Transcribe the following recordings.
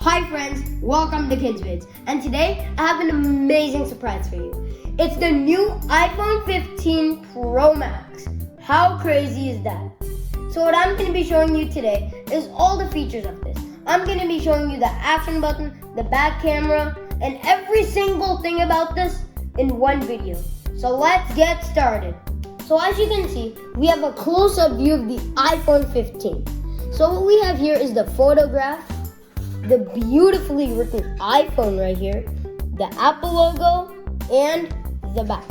Hi friends, welcome to Kidz Vidz, and today I have an amazing surprise for you. It's the new iPhone 15 Pro Max. How crazy is that? So what I'm going to be showing you today is all the features of this. I'm going to be showing you the action button, the back camera, and every single thing about this in one video. So let's get started. So as you can see, we have a close-up view of the iPhone 15. So what we have here is the photograph, the beautifully written iPhone right here, the Apple logo, and the back.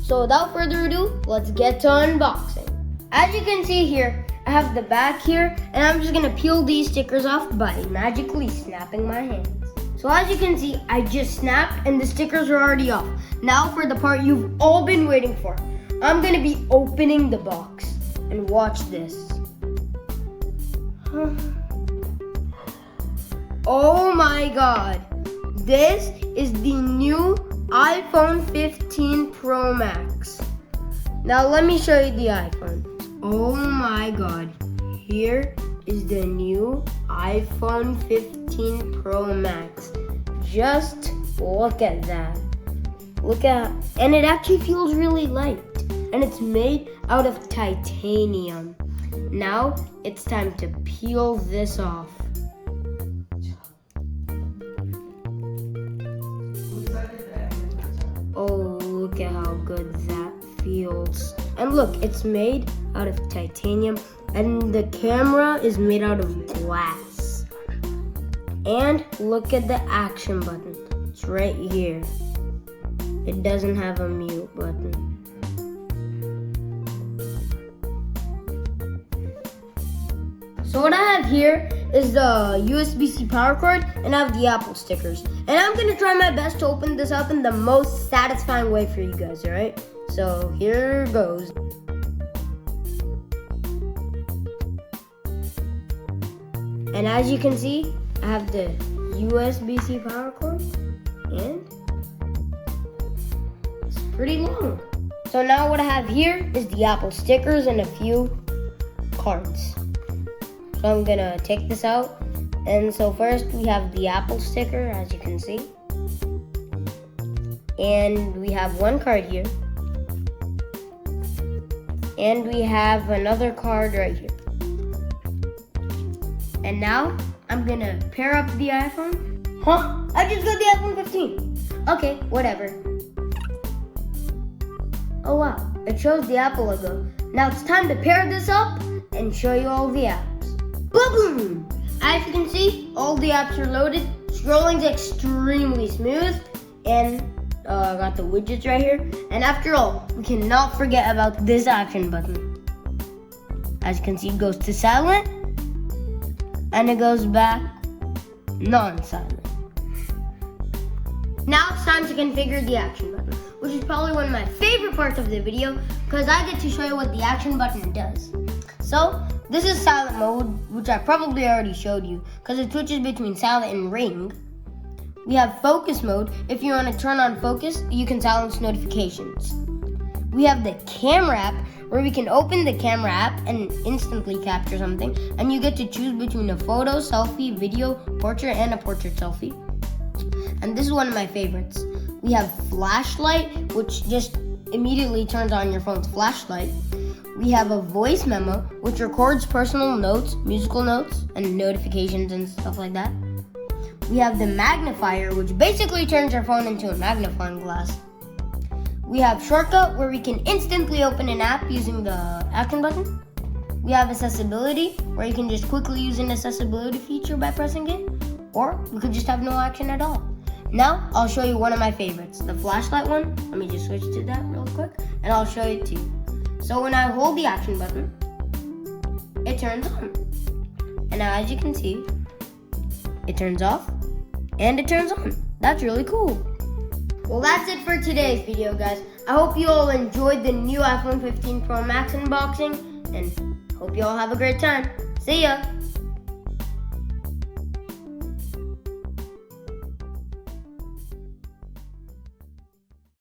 So without further ado, let's get to unboxing. As you can see here, I have the back here, and I'm just gonna peel these stickers off by magically snapping my hands. So as you can see, I just snapped and the stickers are already off. Now for the part you've all been waiting for. I'm gonna be opening the box, and watch this. Oh my god, this is the new iPhone 15 Pro Max. Now let me show you the iPhone. Oh my god, here is the new iPhone 15 Pro Max. Just look at that. And it actually feels really light, and it's made out of titanium. Now it's time to peel this off. Oh, look at how good that feels. And look, it's made out of titanium, and the camera is made out of glass. And look at the action button. It's right here. It doesn't have a mute button. So what I have here is the USB-C power cord, and I have the Apple stickers. And I'm gonna try my best to open this up in the most satisfying way for you guys, alright? So here goes. And as you can see, I have the USB-C power cord, and it's pretty long. So now what I have here is the Apple stickers and a few cards. So I'm gonna take this out. And so first we have the Apple sticker, as you can see. And we have one card here. And we have another card right here. And now I'm gonna pair up the iPhone. Huh? I just got the iPhone 15. Okay, whatever. Oh wow, it shows the Apple logo. Now it's time to pair this up and show you all the apps. Boom! As you can see, all the apps are loaded. Scrolling's extremely smooth, and I got the widgets right here. And after all, we cannot forget about this action button. As you can see, it goes to silent, and it goes back non-silent. Now it's time to configure the action button, which is probably one of my favorite parts of the video, because I get to show you what the action button does. So, this is silent mode, which I probably already showed you, because it switches between silent and ring. We have focus mode. If you want to turn on focus, you can silence notifications. We have the camera app, where we can open the camera app and instantly capture something, and you get to choose between a photo, selfie, video, portrait, and a portrait selfie. And this is one of my favorites. We have flashlight, which just immediately turns on your phone's flashlight. We have a voice memo, which records personal notes, musical notes, and notifications and stuff like that. We have the magnifier, which basically turns your phone into a magnifying glass. We have shortcut, where we can instantly open an app using the action button. We have accessibility, where you can just quickly use an accessibility feature by pressing it, or we could just have no action at all. Now, I'll show you one of my favorites, the flashlight one. Let me just switch to that real quick, and I'll show you too. So when I hold the action button, it turns on. And now as you can see, it turns off and it turns on. That's really cool. Well, that's it for today's video, guys. I hope you all enjoyed the new iPhone 15 Pro Max unboxing, and hope you all have a great time. See ya!